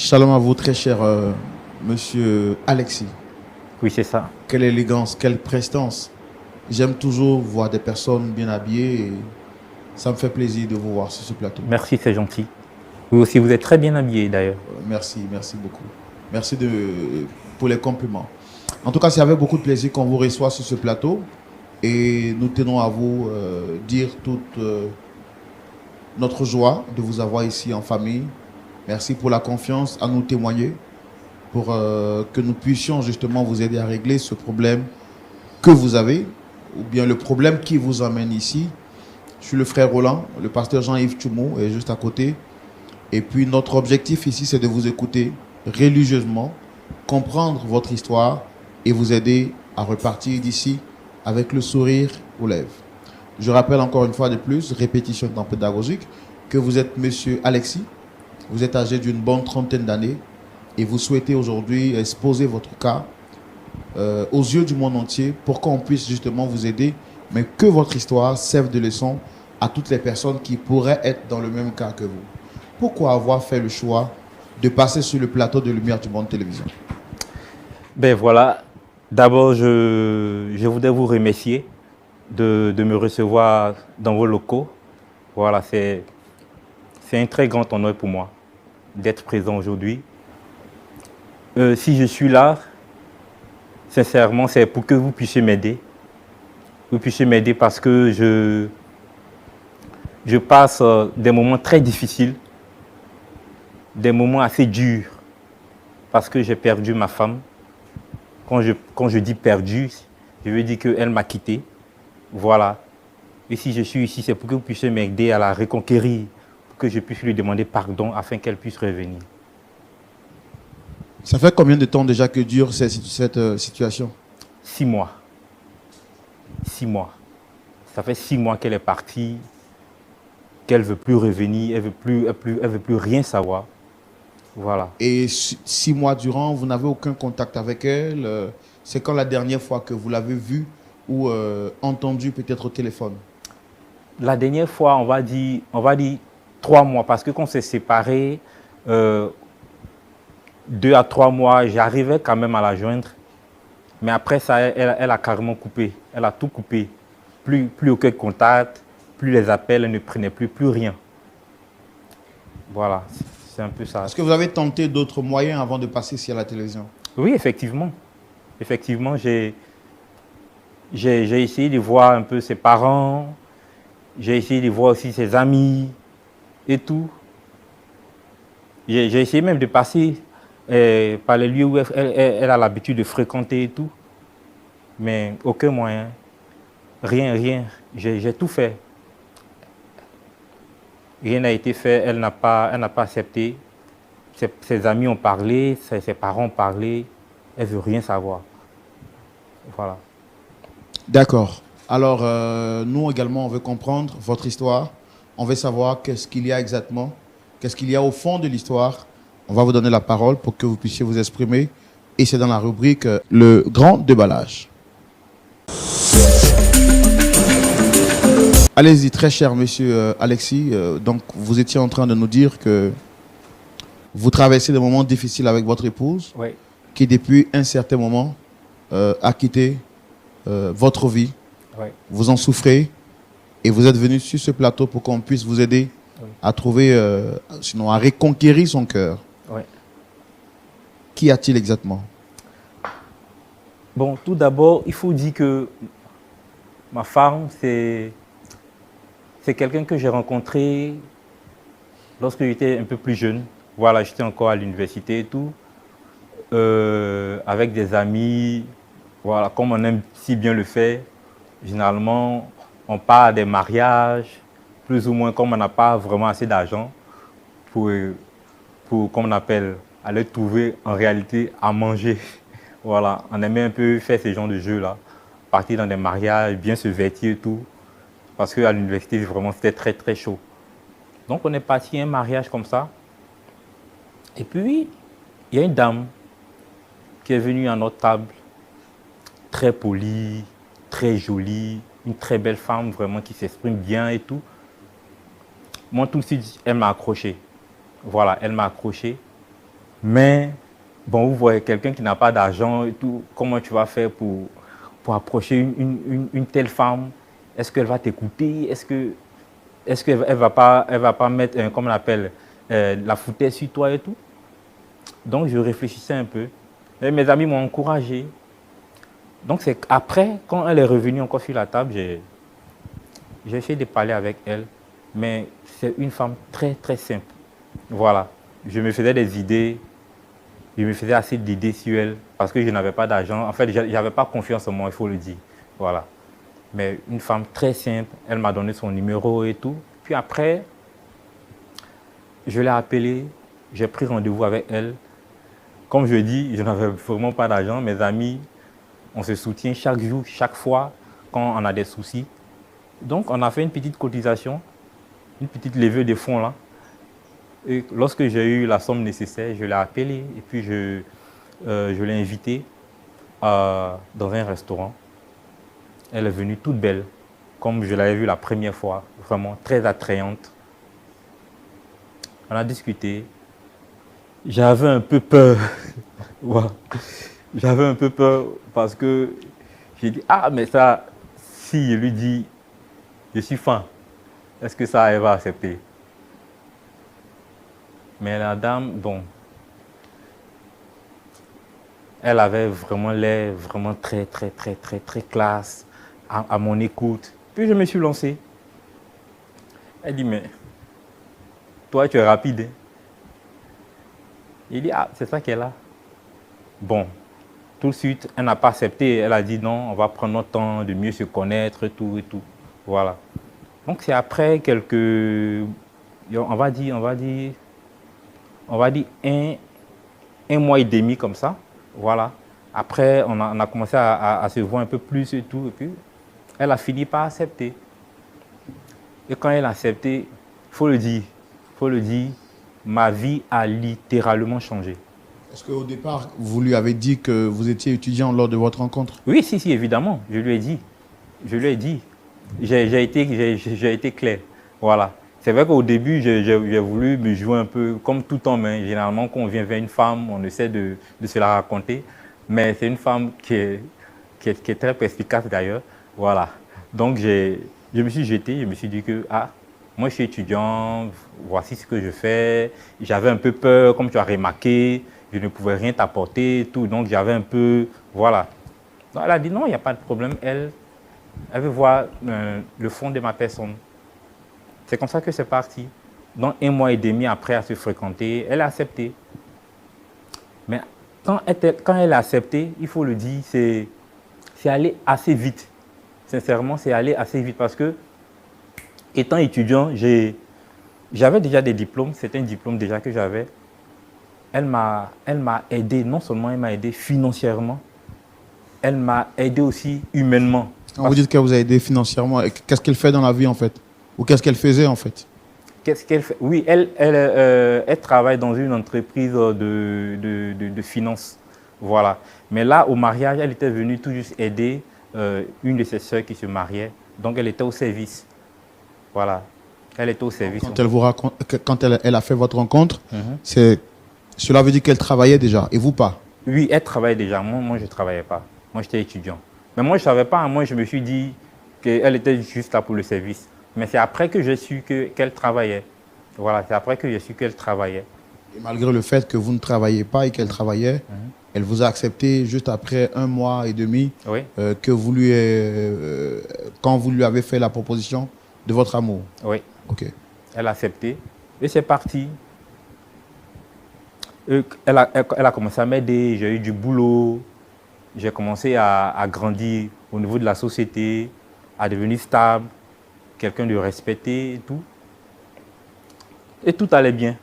Shalom à vous, très cher monsieur Alexis. Oui, c'est ça. Quelle élégance, quelle prestance. J'aime toujours voir des personnes bien habillées et ça me fait plaisir de vous voir sur ce plateau. Merci, c'est gentil. Vous aussi, vous êtes très bien habillé d'ailleurs. Merci, merci beaucoup. Merci pour les compliments. En tout cas, c'est avec beaucoup de plaisir qu'on vous reçoit sur ce plateau et nous tenons à vous dire toute notre joie de vous avoir ici en famille. Merci pour la confiance à nous témoigner, pour que nous puissions justement vous aider à régler ce problème que vous avez, ou bien le problème qui vous emmène ici. Je suis le frère Roland, le pasteur Jean-Yves Tchoumou est juste à côté. Et puis notre objectif ici, c'est de vous écouter religieusement, comprendre votre histoire et vous aider à repartir d'ici avec le sourire aux lèvres. Je rappelle encore une fois de plus, répétition étant pédagogique, que vous êtes monsieur Alexis, vous êtes âgé d'une bonne trentaine d'années et vous souhaitez aujourd'hui exposer votre cas aux yeux du monde entier pour qu'on puisse justement vous aider, mais que votre histoire serve de leçon à toutes les personnes qui pourraient être dans le même cas que vous. Pourquoi avoir fait le choix de passer sur le plateau de Lumière du Monde Télévision? Ben voilà, d'abord, je voudrais vous remercier de me recevoir dans vos locaux. Voilà, c'est un très grand honneur pour moi d'être présent aujourd'hui. Si je suis là, sincèrement, c'est pour que vous puissiez m'aider. Vous puissiez m'aider parce que je passe des moments très difficiles, des moments assez durs, parce que j'ai perdu ma femme. Quand je dis perdu, je veux dire qu'elle m'a quitté. Voilà. Et si je suis ici, c'est pour que vous puissiez m'aider à la reconquérir, pour que je puisse lui demander pardon afin qu'elle puisse revenir. Ça fait combien de temps déjà que dure cette situation? 6 mois. 6 mois. Ça fait 6 mois qu'elle est partie, qu'elle ne veut plus revenir, elle veut plus rien savoir. Voilà. Et 6 mois durant, vous n'avez aucun contact avec elle? C'est quand la dernière fois que vous l'avez vue ou entendu peut-être au téléphone? La dernière fois, on va dire 3 mois, parce que quand on s'est séparés, 2 à 3 mois, j'arrivais quand même à la joindre. Mais après ça, elle a carrément coupé. Elle a tout coupé. Plus aucun contact, plus les appels, elle ne prenait plus rien. Voilà, c'est un peu ça. Est-ce que vous avez tenté d'autres moyens avant de passer ici à la télévision? Oui, effectivement. Effectivement, j'ai essayé de voir un peu ses parents. J'ai essayé de voir aussi ses amis et tout. J'ai essayé même de passer par les lieux où elle a l'habitude de fréquenter et tout. Mais aucun moyen. Rien. J'ai tout fait. Rien n'a été fait. Elle n'a pas accepté. Ses amis ont parlé, ses parents ont parlé. Elle ne veut rien savoir. Voilà. D'accord. Alors, nous également, on veut comprendre votre histoire. On veut savoir qu'est-ce qu'il y a exactement, qu'est-ce qu'il y a au fond de l'histoire. On va vous donner la parole pour que vous puissiez vous exprimer. Et c'est dans la rubrique Le Grand Déballage. Allez-y, très cher monsieur Alexis. Donc, vous étiez en train de nous dire que vous traversez des moments difficiles avec votre épouse, Oui. qui depuis un certain moment a quitté votre vie. Oui. Vous en souffrez et vous êtes venu sur ce plateau pour qu'on puisse vous aider à trouver, sinon à reconquérir son cœur. Oui. Qu'y a-t-il exactement? Bon, tout d'abord, il faut dire que ma femme, c'est quelqu'un que j'ai rencontré lorsque j'étais un peu plus jeune. Voilà, j'étais encore à l'université et tout, avec des amis. Voilà, comme on aime si bien le faire, généralement, on part à des mariages, plus ou moins comme on n'a pas vraiment assez d'argent pour, comme on appelle, aller trouver en réalité à manger. Voilà, on aimait un peu faire ce genre de jeu-là, partir dans des mariages, bien se vêtir et tout, parce qu'à l'université, vraiment, c'était très, très chaud. Donc, on est parti à un mariage comme ça. Et puis, il y a une dame qui est venue à notre table, très polie, très jolie, une très belle femme, vraiment, qui s'exprime bien et tout. Moi, tout de suite, elle m'a accroché. Voilà, elle m'a accroché. Mais, bon, vous voyez, quelqu'un qui n'a pas d'argent et tout, comment tu vas faire pour approcher une telle femme? Est-ce qu'elle va t'écouter? Est-ce qu'elle elle va pas mettre, comment on appelle, la foutaise sur toi et tout? Donc, je réfléchissais un peu. Et mes amis m'ont encouragé. Donc, c'est après, quand elle est revenue encore sur la table, j'ai essayé de parler avec elle. Mais c'est une femme très, très simple. Voilà. Je me faisais des idées. Je me faisais assez d'idées sur elle parce que je n'avais pas d'argent. En fait, je n'avais pas confiance en moi, il faut le dire. Voilà. Mais une femme très simple, elle m'a donné son numéro et tout. Puis après, je l'ai appelée, j'ai pris rendez-vous avec elle. Comme je dis, je n'avais vraiment pas d'argent. Mes amis, on se soutient chaque jour, chaque fois, quand on a des soucis. Donc, on a fait une petite cotisation, une petite levée de fonds là. Et lorsque j'ai eu la somme nécessaire, je l'ai appelée et puis je l'ai invitée dans un restaurant. Elle est venue toute belle, comme je l'avais vue la première fois, vraiment très attrayante. On a discuté. J'avais un peu peur. Voilà. J'avais un peu peur parce que j'ai dit, ah, mais ça, si je lui dis, je suis fan, est-ce que ça, elle va accepter? Mais la dame, bon, elle avait vraiment l'air vraiment très, très, très, très, très classe à mon écoute. Puis je me suis lancé. Elle dit, mais toi, tu es rapide. Hein? Il dit, ah, c'est ça qu'elle a. Bon, tout de suite, elle n'a pas accepté. Elle a dit, non, on va prendre notre temps de mieux se connaître, et tout, et tout. Voilà. Donc, c'est après quelques, on va dire un mois et demi comme ça. Voilà. Après, on a commencé à se voir un peu plus et tout. Et puis, elle a fini par accepter. Et quand elle a accepté, faut le dire, ma vie a littéralement changé. Est-ce qu'au départ, vous lui avez dit que vous étiez étudiant lors de votre rencontre? Oui, si, évidemment, je lui ai dit. Je lui ai dit. J'ai été clair. Voilà. C'est vrai qu'au début, j'ai voulu me jouer un peu comme tout homme. Hein. Généralement, quand on vient vers une femme, on essaie de se la raconter. Mais c'est une femme qui est très perspicace d'ailleurs. Voilà. Donc, je me suis jeté, je me suis dit que, ah, moi je suis étudiant, voici ce que je fais. J'avais un peu peur, comme tu as remarqué, je ne pouvais rien t'apporter, tout. Donc, j'avais un peu, voilà. Donc, elle a dit non, il n'y a pas de problème. Elle veut voir le fond de ma personne. C'est comme ça que c'est parti. Donc, un mois et demi après à se fréquenter, elle a accepté. Mais quand elle a accepté, il faut le dire, c'est allé assez vite. Sincèrement, c'est allé assez vite parce que, étant étudiant, j'avais déjà des diplômes. C'était un diplôme déjà que j'avais. Elle m'a aidé, non seulement elle m'a aidé financièrement, elle m'a aidé aussi humainement. Quand vous dites qu'elle vous a aidé financièrement, qu'est-ce qu'elle fait dans la vie en fait? Ou qu'est-ce qu'elle faisait en fait? Qu'est-ce qu'elle fait? Oui, elle travaille dans une entreprise de finance. Voilà. Mais là, au mariage, elle était venue tout juste aider une de ses sœurs qui se mariait. Donc, elle était au service. Voilà. Elle était au service. Quand elle a fait votre rencontre, cela veut dire qu'elle travaillait déjà et vous pas? Oui, elle travaillait déjà. Moi je ne travaillais pas. Moi, j'étais étudiant. Mais moi, je ne savais pas. Moi, je me suis dit qu'elle était juste là pour le service. Mais c'est après que j'ai su qu'elle travaillait. Voilà, c'est après que j'ai su qu'elle travaillait. Et malgré le fait que vous ne travailliez pas et qu'elle travaillait, elle vous a accepté juste après un mois et demi oui. Que vous quand vous lui avez fait la proposition de votre amour. Oui. Ok. Elle a accepté et c'est parti. Elle a commencé à m'aider, j'ai eu du boulot, j'ai commencé à grandir au niveau de la société, à devenir stable, quelqu'un de respecté et tout. Et tout allait bien.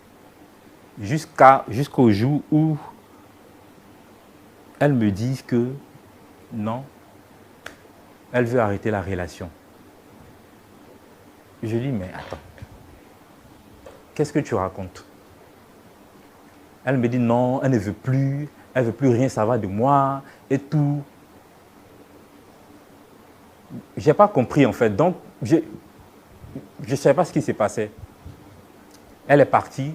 Jusqu'au jour où elle me dit que non, elle veut arrêter la relation. Je lui dis, mais attends, qu'est-ce que tu racontes? Elle me dit non, elle ne veut plus rien savoir de moi et tout. Je n'ai pas compris en fait, donc je ne savais pas ce qui s'est passé. Elle est partie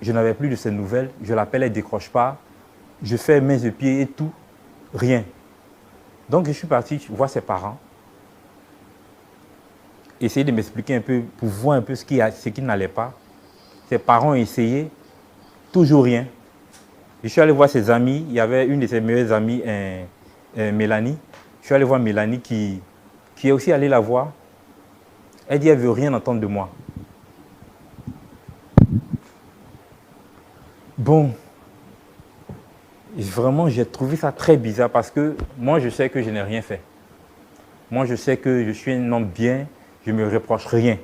je n'avais plus de ses nouvelles. Je l'appelle, elle ne décroche pas. Je fais mains et pieds et tout. Rien. Donc, je suis parti voir ses parents. Essayer de m'expliquer un peu, pour voir un peu ce qui n'allait pas. Ses parents ont essayé. Toujours rien. Je suis allé voir ses amis. Il y avait une de ses meilleures amies, Mélanie. Je suis allé voir Mélanie qui est aussi allée la voir. Elle dit, elle ne veut rien entendre de moi. Bon, vraiment, j'ai trouvé ça très bizarre parce que moi, je sais que je n'ai rien fait. Moi, je sais que je suis un homme bien, je ne me reproche rien.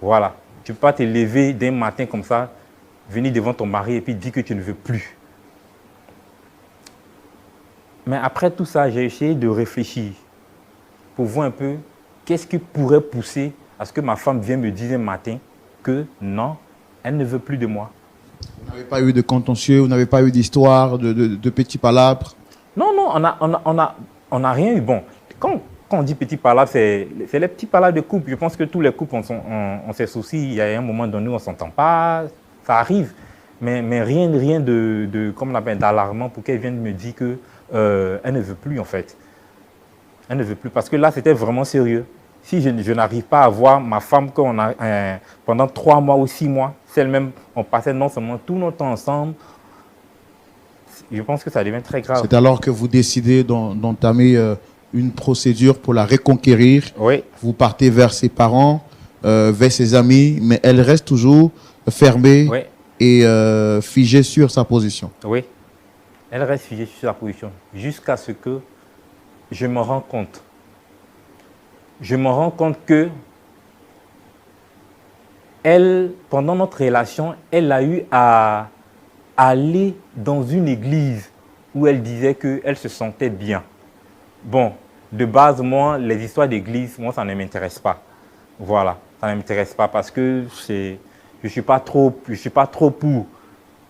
Voilà. Tu ne peux pas te lever d'un matin comme ça, venir devant ton mari et puis dire que tu ne veux plus. Mais après tout ça, j'ai essayé de réfléchir pour voir un peu qu'est-ce qui pourrait pousser à ce que ma femme vienne me dire un matin que non, elle ne veut plus de moi. Vous n'avez pas eu de contentieux, vous n'avez pas eu d'histoire, de petits palabres? Non, on n'a rien eu. Bon, quand on dit petits palabres, c'est les petits palabres de couple. Je pense que tous les couples ont ses soucis. Il y a un moment donné où on ne s'entend pas, ça arrive. Mais rien comme on appelle, d'alarmant pour qu'elle vienne me dire qu'elle ne veut plus en fait. Elle ne veut plus parce que là, c'était vraiment sérieux. Si je n'arrive pas à voir ma femme pendant 3 mois ou 6 mois, celle-même, on passait non seulement tout notre temps ensemble, je pense que ça devient très grave. C'est alors que vous décidez d'entamer une procédure pour la reconquérir. Oui. Vous partez vers ses parents, vers ses amis, mais elle reste toujours fermée Oui. et figée sur sa position. Oui. Elle reste figée sur sa position jusqu'à ce que je me rends compte. Je me rends compte que elle, pendant notre relation, elle a eu à aller dans une église où elle disait qu'elle se sentait bien. Bon, de base, moi, les histoires d'église, moi, ça ne m'intéresse pas. Voilà, ça ne m'intéresse pas parce que je ne suis pas trop pour.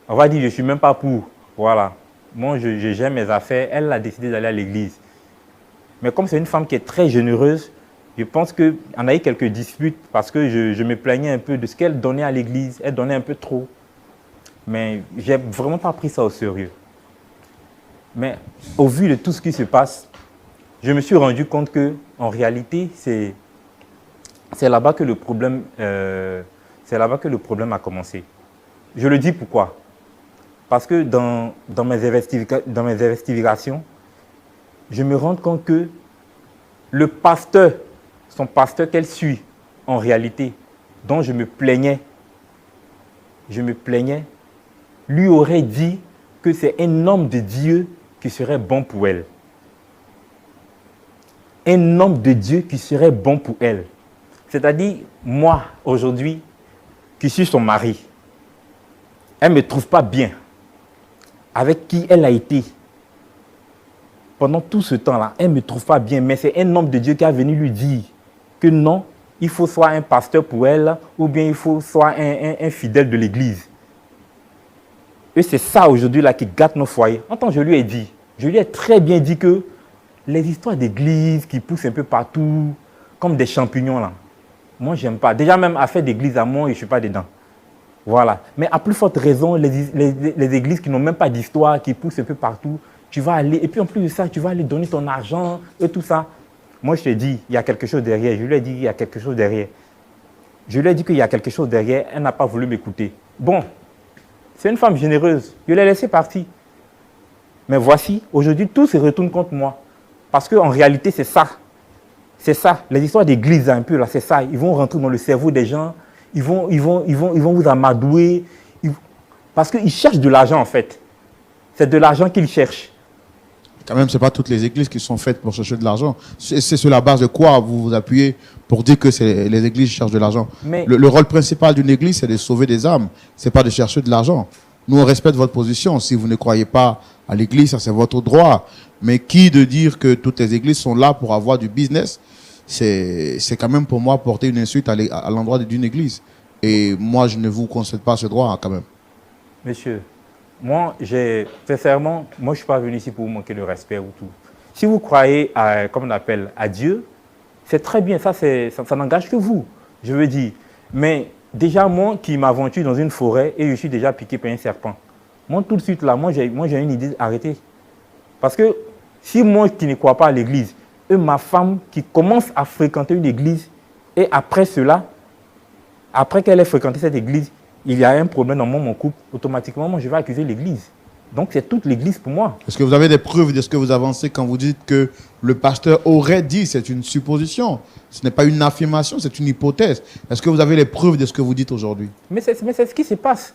On va dire, je ne suis même pas pour. Voilà. Moi, j'aime mes affaires. Elle a décidé d'aller à l'église. Mais comme c'est une femme qui est très généreuse, je pense qu'on a eu quelques disputes parce que je me plaignais un peu de ce qu'elle donnait à l'église. Elle donnait un peu trop. Mais je n'ai vraiment pas pris ça au sérieux. Mais au vu de tout ce qui se passe, je me suis rendu compte qu'en réalité, c'est là-bas que le problème a commencé. Je le dis pourquoi. Parce que dans mes investigations, je me rends compte que le pasteur, son pasteur qu'elle suit, en réalité, dont je me plaignais, lui aurait dit que c'est un homme de Dieu qui serait bon pour elle. Un homme de Dieu qui serait bon pour elle. C'est-à-dire, moi, aujourd'hui, qui suis son mari, elle ne me trouve pas bien avec qui elle a été. Pendant tout ce temps-là, elle ne me trouve pas bien, mais c'est un homme de Dieu qui est venu lui dire que non, il faut soit un pasteur pour elle, ou bien il faut soit un fidèle de l'église. Et c'est ça aujourd'hui là qui gâte nos foyers. En tant que je lui ai très bien dit que les histoires d'église qui poussent un peu partout, comme des champignons là, moi j'aime pas. Déjà même à faire d'église à moi, je ne suis pas dedans. Voilà. Mais à plus forte raison, les églises qui n'ont même pas d'histoire, qui poussent un peu partout, tu vas aller, et puis en plus de ça, tu vas aller donner ton argent et tout ça. Moi, je te dis, il y a quelque chose derrière. Je lui ai dit, il y a quelque chose derrière. Je lui ai dit qu'il y a quelque chose derrière. Elle n'a pas voulu m'écouter. Bon, c'est une femme généreuse. Je l'ai laissée partir. Mais voici, aujourd'hui, tout se retourne contre moi. Parce qu'en réalité, c'est ça. C'est ça. Les histoires d'église, un peu, là, c'est ça. Ils vont rentrer dans le cerveau des gens. Ils vont vous amadouer. Parce qu'ils cherchent de l'argent, en fait. C'est de l'argent qu'ils cherchent. Quand même, ce n'est pas toutes les églises qui sont faites pour chercher de l'argent. C'est sur la base de quoi vous vous appuyez pour dire que les églises cherchent de l'argent? Le rôle principal d'une église, c'est de sauver des âmes. Ce n'est pas de chercher de l'argent. Nous, on respecte votre position. Si vous ne croyez pas à l'église, ça c'est votre droit. Mais qui de dire que toutes les églises sont là pour avoir du business, c'est quand même pour moi porter une insulte à l'endroit d'une église. Et moi, je ne vous concède pas ce droit quand même. Monsieur, moi, sincèrement, moi, je ne suis pas venu ici pour vous manquer de respect ou tout. Si vous croyez, comme on appelle, à Dieu, c'est très bien, ça n'engage que vous, je veux dire. Mais déjà moi qui m'aventure dans une forêt et je suis déjà piqué par un serpent. Moi, tout de suite là, moi j'ai une idée d'arrêter. Parce que si moi qui ne crois pas à l'église, et ma femme qui commence à fréquenter une église, et après cela, après qu'elle ait fréquenté cette église, il y a un problème dans mon couple, automatiquement, moi je vais accuser l'église. Donc c'est toute l'église pour moi. Est-ce que vous avez des preuves de ce que vous avancez quand vous dites que le pasteur aurait dit? C'est une supposition. Ce n'est pas une affirmation, c'est une hypothèse. Est-ce que vous avez les preuves de ce que vous dites aujourd'hui? Mais c'est ce qui se passe.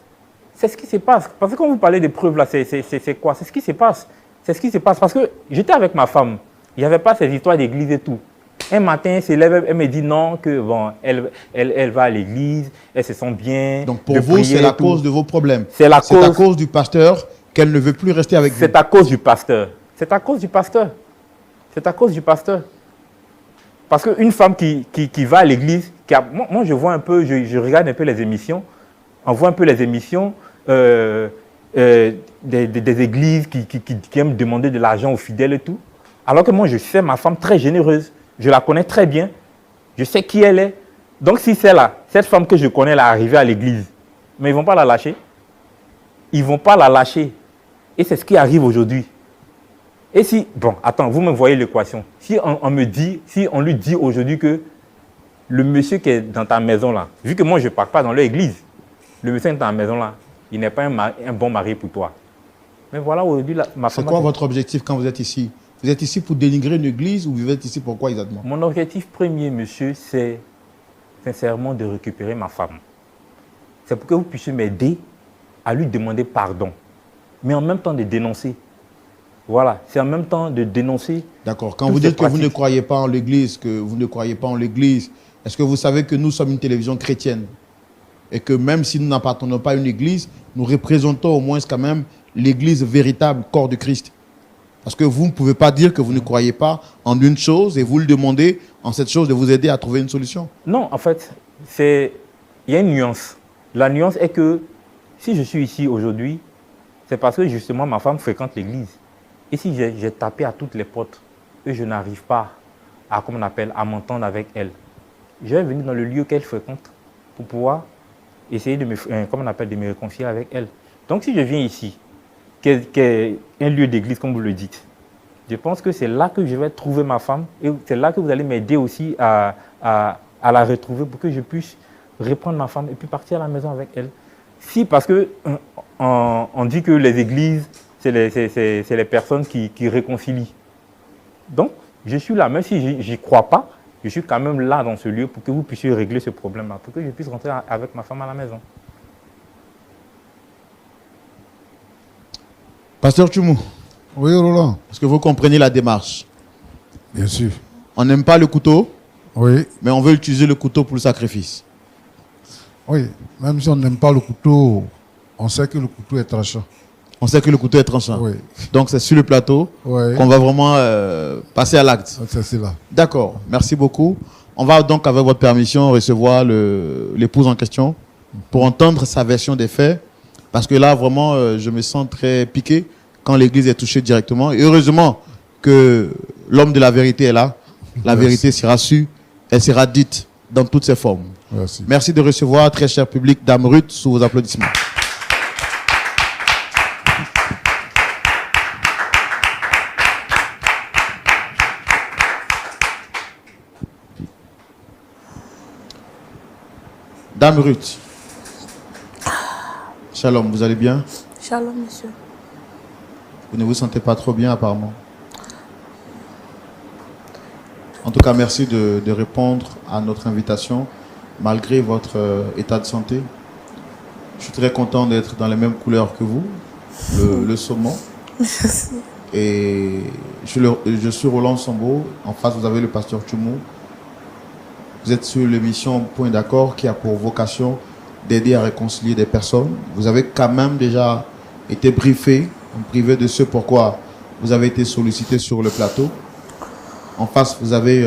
C'est ce qui se passe. Parce que quand vous parlez des preuves là, c'est quoi? C'est ce qui se passe. C'est ce qui se passe. Parce que j'étais avec ma femme. Il n'y avait pas ces histoires d'église et tout. Un matin, elle se lève, elle me dit non, que bon, elle va à l'église, elle se sent bien. Donc pour vous, c'est la cause de vos problèmes. C'est à cause du pasteur qu'elle ne veut plus rester avec vous. C'est à cause du pasteur. C'est à cause du pasteur. C'est à cause du pasteur. Parce qu'une femme qui va à l'église, moi je vois un peu, je regarde un peu les émissions, on voit un peu les émissions des églises qui aiment demander de l'argent aux fidèles et tout. Alors que moi je sais ma femme très généreuse, je la connais très bien, je sais qui elle est. Donc si c'est là, cette femme que je connais, elle est arrivée à l'église, mais ils ne vont pas la lâcher. Ils ne vont pas la lâcher. Et c'est ce qui arrive aujourd'hui. Et si, bon, attends, vous me voyez l'équation. Si on lui dit aujourd'hui que le monsieur qui est dans ta maison là, vu que moi je ne pars pas dans leur église, le monsieur qui est dans ta maison là, il n'est pas un bon mari pour toi. Mais voilà, aujourd'hui, ma femme... C'est quoi votre objectif quand vous êtes ici? Vous êtes ici pour dénigrer une église ou vous êtes ici pour quoi exactement? Mon objectif premier, monsieur, c'est sincèrement de récupérer ma femme. C'est pour que vous puissiez m'aider à lui demander pardon, mais en même temps de dénoncer. Voilà, c'est en même temps de dénoncer. D'accord. Quand vous dites que vous ne croyez pas en l'église, est-ce que vous savez que nous sommes une télévision chrétienne? Et que même si nous n'appartenons pas à une église, nous représentons au moins quand même l'église véritable, corps de Christ. Parce que vous ne pouvez pas dire que vous ne croyez pas en une chose et vous le demandez en cette chose de vous aider à trouver une solution. Non, en fait, il y a une nuance. La nuance est que si je suis ici aujourd'hui, c'est parce que justement ma femme fréquente l'église. Et si j'ai tapé à toutes les portes et je n'arrive pas à, comme on appelle, à m'entendre avec elle, je vais venir dans le lieu qu'elle fréquente pour pouvoir essayer de me réconcilier avec elle. Donc si je viens ici, qui est un lieu d'église comme vous le dites, je pense que c'est là que je vais trouver ma femme et c'est là que vous allez m'aider aussi à la retrouver pour que je puisse reprendre ma femme et puis partir à la maison avec elle. Si, parce qu'on dit que les églises, c'est les personnes qui réconcilient. Donc, je suis là, même si je n'y crois pas, je suis quand même là dans ce lieu pour que vous puissiez régler ce problème-là, pour que je puisse rentrer avec ma femme à la maison. Pasteur Tchoumou. Oui, Roland. Est-ce que vous comprenez la démarche? Bien sûr. On n'aime pas le couteau, oui, mais on veut utiliser le couteau pour le sacrifice. Oui, même si on n'aime pas le couteau, on sait que le couteau est tranchant. On sait que le couteau est tranchant. Oui. Donc c'est sur le plateau qu'on va vraiment passer à l'acte. C'est là. D'accord, merci beaucoup. On va donc, avec votre permission, recevoir l'épouse en question pour entendre sa version des faits. Parce que là, vraiment, je me sens très piqué quand l'église est touchée directement. Et heureusement que l'homme de la vérité est là. La vérité sera sue, elle sera dite dans toutes ses formes. Merci. Merci de recevoir, très cher public, Dame Ruth, sous vos applaudissements. Dame Ruth. Shalom, vous allez bien? Shalom, monsieur. Vous ne vous sentez pas trop bien apparemment? En tout cas, merci de répondre à notre invitation, malgré votre état de santé. Je suis très content d'être dans les mêmes couleurs que vous, le saumon. Et je suis Roland Sambo. En face, vous avez le pasteur Tchoumou. Vous êtes sur l'émission Point d'accord qui a pour vocation d'aider à réconcilier des personnes. Vous avez quand même déjà été briefé, en privé de ce pourquoi vous avez été sollicité sur le plateau. En face, vous avez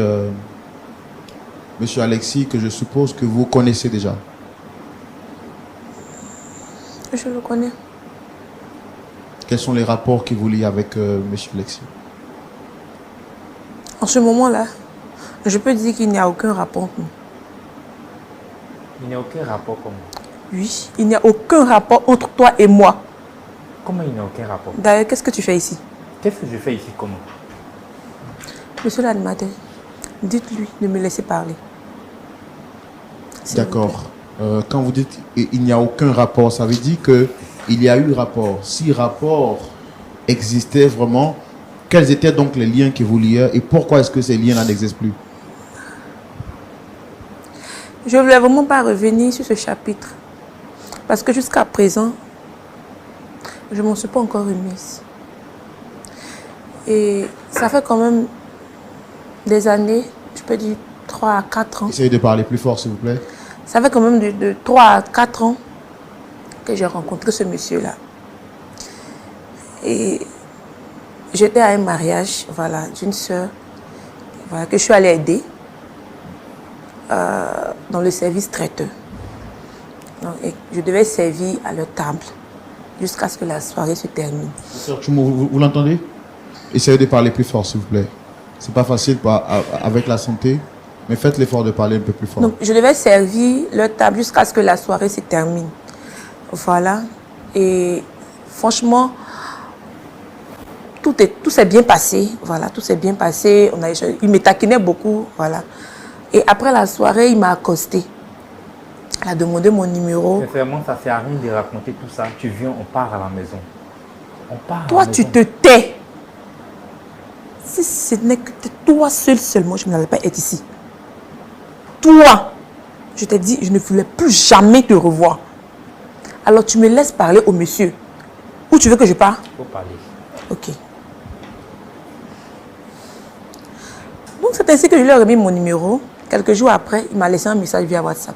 Monsieur Alexis, que je suppose que vous connaissez déjà. Je le connais. Quels sont les rapports qui vous lient avec Monsieur Alexis? En ce moment-là, je peux dire qu'il n'y a aucun rapport entre nous. Il n'y a aucun rapport comment? Oui, il n'y a aucun rapport entre toi et moi. Comment il n'y a aucun rapport? D'ailleurs, qu'est-ce que tu fais ici? Qu'est-ce que je fais ici comment? Monsieur l'animateur, dites-lui de me laisser parler. D'accord. Quand vous dites il n'y a aucun rapport, ça veut dire qu'il y a eu rapport. Si rapport existait vraiment, quels étaient donc les liens qui vous liaient et pourquoi est-ce que ces liens-là n'existent plus? Je ne voulais vraiment pas revenir sur ce chapitre. Parce que jusqu'à présent, je ne m'en suis pas encore remise. Et ça fait quand même des années, je peux dire 3 à 4 ans. Essayez de parler plus fort, s'il vous plaît. Ça fait quand même de 3 à 4 ans que j'ai rencontré ce monsieur-là. Et j'étais à un mariage, voilà, d'une sœur, voilà, que je suis allée aider dans le service traiteur. Donc, et je devais servir à leur table jusqu'à ce que la soirée se termine. Sœur Tchoumo, vous l'entendez? Essayez de parler plus fort, s'il vous plaît. C'est pas facile avec la santé, mais faites l'effort de parler un peu plus fort. Donc, je devais servir leur table jusqu'à ce que la soirée se termine. Voilà. Et franchement, tout s'est bien passé. Voilà, tout s'est bien passé. Il me taquinait beaucoup. Voilà. Et après la soirée, il m'a accosté. Il a demandé mon numéro. Sincèrement, ça ne sert à rien de raconter tout ça. Tu viens, on part à la maison. On part Toi, à la tu maison. te tais. Si ce n'est que toi seulement, je n'allais pas être ici. Toi, je t'ai dit, je ne voulais plus jamais te revoir. Alors tu me laisses parler au monsieur. Où tu veux que je parte? Il faut parler. Ok. Donc c'est ainsi que je lui ai remis mon numéro. Quelques jours après, il m'a laissé un message via WhatsApp.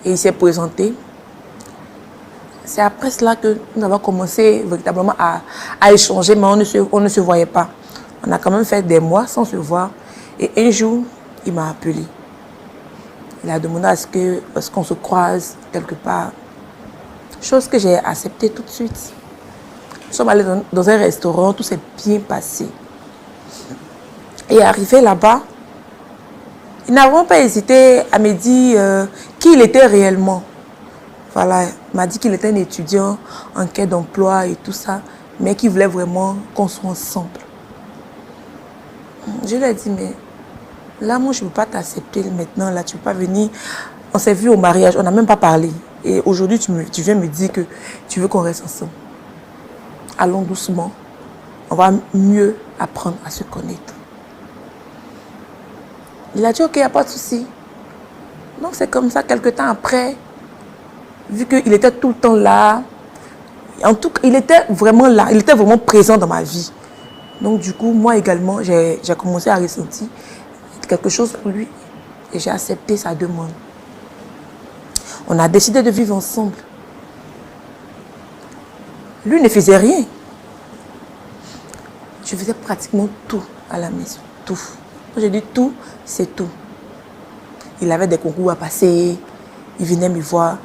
Et il s'est présenté. C'est après cela que nous avons commencé véritablement à échanger, mais on ne se voyait pas. On a quand même fait des mois sans se voir. Et un jour, il m'a appelé. Il a demandé à ce qu'on se croise quelque part. Chose que j'ai acceptée tout de suite. Nous sommes allés dans un restaurant, tout s'est bien passé. Et arrivé là-bas, il n'a vraiment pas hésité à me dire qui il était réellement. Voilà, il m'a dit qu'il était un étudiant en quête d'emploi et tout ça, mais qu'il voulait vraiment qu'on soit ensemble. Je lui ai dit, mais là, moi, je ne peux pas t'accepter maintenant. Là, tu ne peux pas venir. On s'est vu au mariage, on n'a même pas parlé. Et aujourd'hui, tu viens me dire que tu veux qu'on reste ensemble. Allons doucement. On va mieux apprendre à se connaître. Il a dit, ok, il n'y a pas de souci. Donc, c'est comme ça, quelques temps après, vu qu'il était tout le temps là, en tout cas, il était vraiment là, il était vraiment présent dans ma vie. Donc, du coup, moi également, j'ai commencé à ressentir quelque chose pour lui et j'ai accepté sa demande. On a décidé de vivre ensemble. Lui ne faisait rien. Je faisais pratiquement tout à la maison, tout. Quand je dis tout, c'est tout. Il avait des concours à passer, il venait me voir.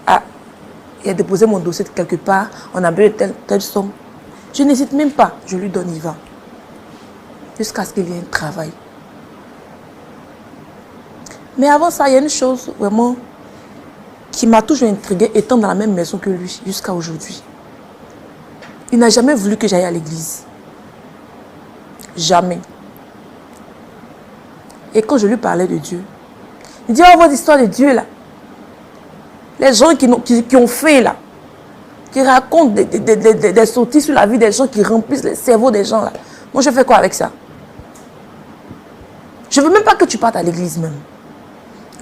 Ah, il a déposé mon dossier de quelque part, on a besoin de telle somme. Je n'hésite même pas, je lui donne, il va. Jusqu'à ce qu'il y ait un travail. Mais avant ça, il y a une chose vraiment qui m'a toujours intriguée, étant dans la même maison que lui, jusqu'à aujourd'hui. Il n'a jamais voulu que j'aille à l'église. Jamais. Et quand je lui parlais de Dieu, il dit, oh, votre histoire de Dieu là. Les gens qui ont fait là, qui racontent des sottises sur la vie des gens, qui remplissent les cerveaux des gens là. Moi, je fais quoi avec ça? Je ne veux même pas que tu partes à l'église même.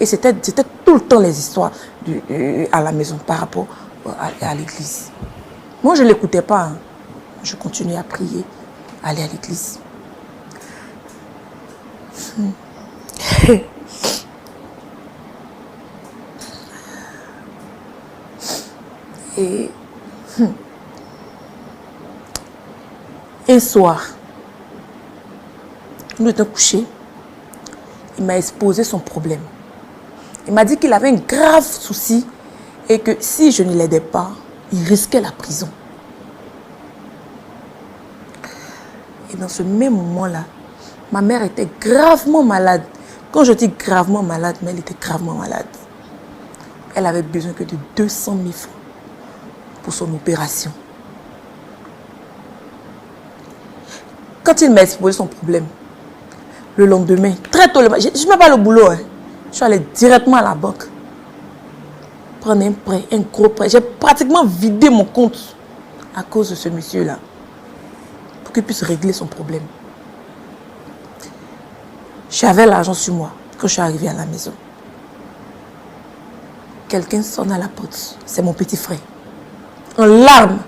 Et c'était tout le temps les histoires à la maison par rapport à l'église. Moi, je ne l'écoutais pas. Hein. Je continuais à prier, à aller à l'église. Et un soir, nous étions couchés. Il m'a exposé son problème. Il m'a dit qu'il avait un grave souci et que si je ne l'aidais pas, il risquait la prison. Et dans ce même moment-là, ma mère était gravement malade. Quand je dis gravement malade, mais elle était gravement malade. Elle avait besoin que de 200 000 francs pour son opération. Quand il m'a exposé son problème, le lendemain, très tôt le matin, je ne mets pas le boulot. Hein. Je suis allée directement à la banque. Prendre un prêt, un gros prêt. J'ai pratiquement vidé mon compte à cause de ce monsieur-là. Pour qu'il puisse régler son problème. J'avais l'argent sur moi quand je suis arrivée à la maison. Quelqu'un sonne à la porte. C'est mon petit frère. En larmes.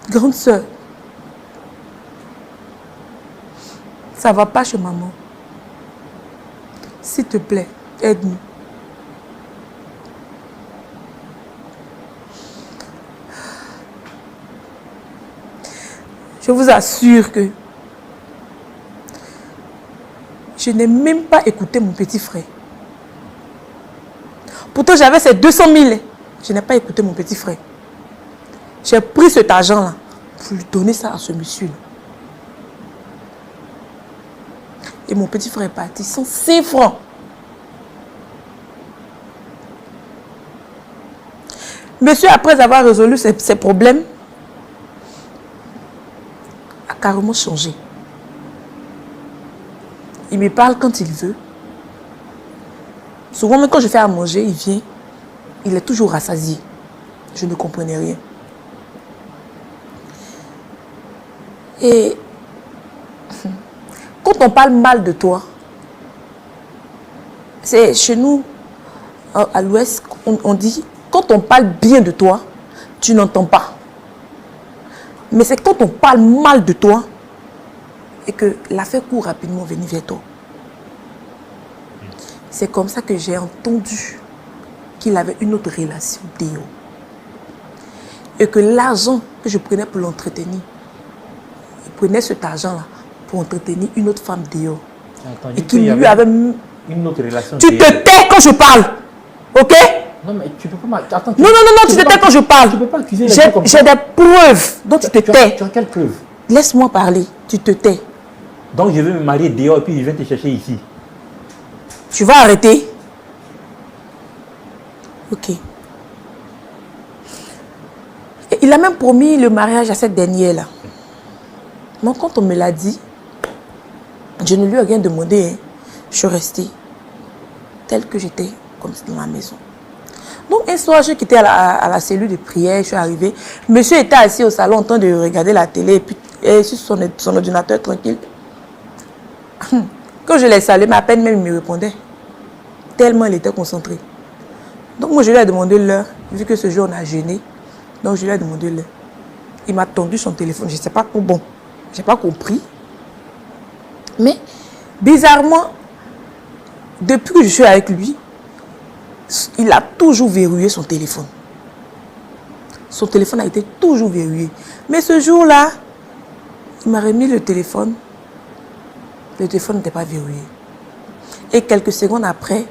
Grande sœur. Ça va pas chez maman. S'il te plaît, aide-nous. Je vous assure que je n'ai même pas écouté mon petit frère. Pourtant, j'avais ces 200 000. Je n'ai pas écouté mon petit frère. J'ai pris cet argent-là pour lui donner ça à ce monsieur-là. Et mon petit frère est parti sans 5 francs. Monsieur, après avoir résolu ses problèmes, a carrément changé. Il me parle quand il veut. Souvent, même quand je fais à manger, il vient. Il est toujours rassasié. Je ne comprenais rien. Et quand on parle mal de toi, c'est chez nous, à l'Ouest, on dit, quand on parle bien de toi, tu n'entends pas. Mais c'est quand on parle mal de toi et que l'affaire court rapidement venir vers toi. C'est comme ça que j'ai entendu qu'il avait une autre relation, Déo. Et que l'argent que je prenais pour l'entretenir, il prenait cet argent-là pour entretenir une autre femme, Déo. Et qu'il lui avait... Une autre relation. Tu te tais quand je parle, ok? Non, mais tu peux pas... Attends, non, tu te tais quand je parle. Tu peux pas accuser les gens comme ça. J'ai des preuves, donc tu te tais. Tu as quelles preuves? Laisse-moi parler, tu te tais. Donc je vais me marier dehors et puis je viens te chercher ici. Tu vas arrêter? Ok. Et il a même promis le mariage à cette dernière-là. Moi, quand on me l'a dit, je ne lui ai rien demandé. Hein. Je suis restée telle que j'étais, comme dans la maison. Donc, un soir, je quittais à la cellule de prière, je suis arrivée. Monsieur était assis au salon en train de regarder la télé et puis sur son ordinateur tranquille. Quand je l'ai salué, à peine même il me répondait. Tellement il était concentré. Donc, moi, je lui ai demandé l'heure, vu que ce jour, on a jeûné. Donc, je lui ai demandé l'heure. Il m'a tendu son téléphone. Je ne sais pas comment. Bon, je n'ai pas compris. Mais, bizarrement, depuis que je suis avec lui, il a toujours verrouillé son téléphone. Son téléphone a été toujours verrouillé. Mais ce jour-là, il m'a remis le téléphone. Le téléphone n'était pas verrouillé. Et quelques secondes après,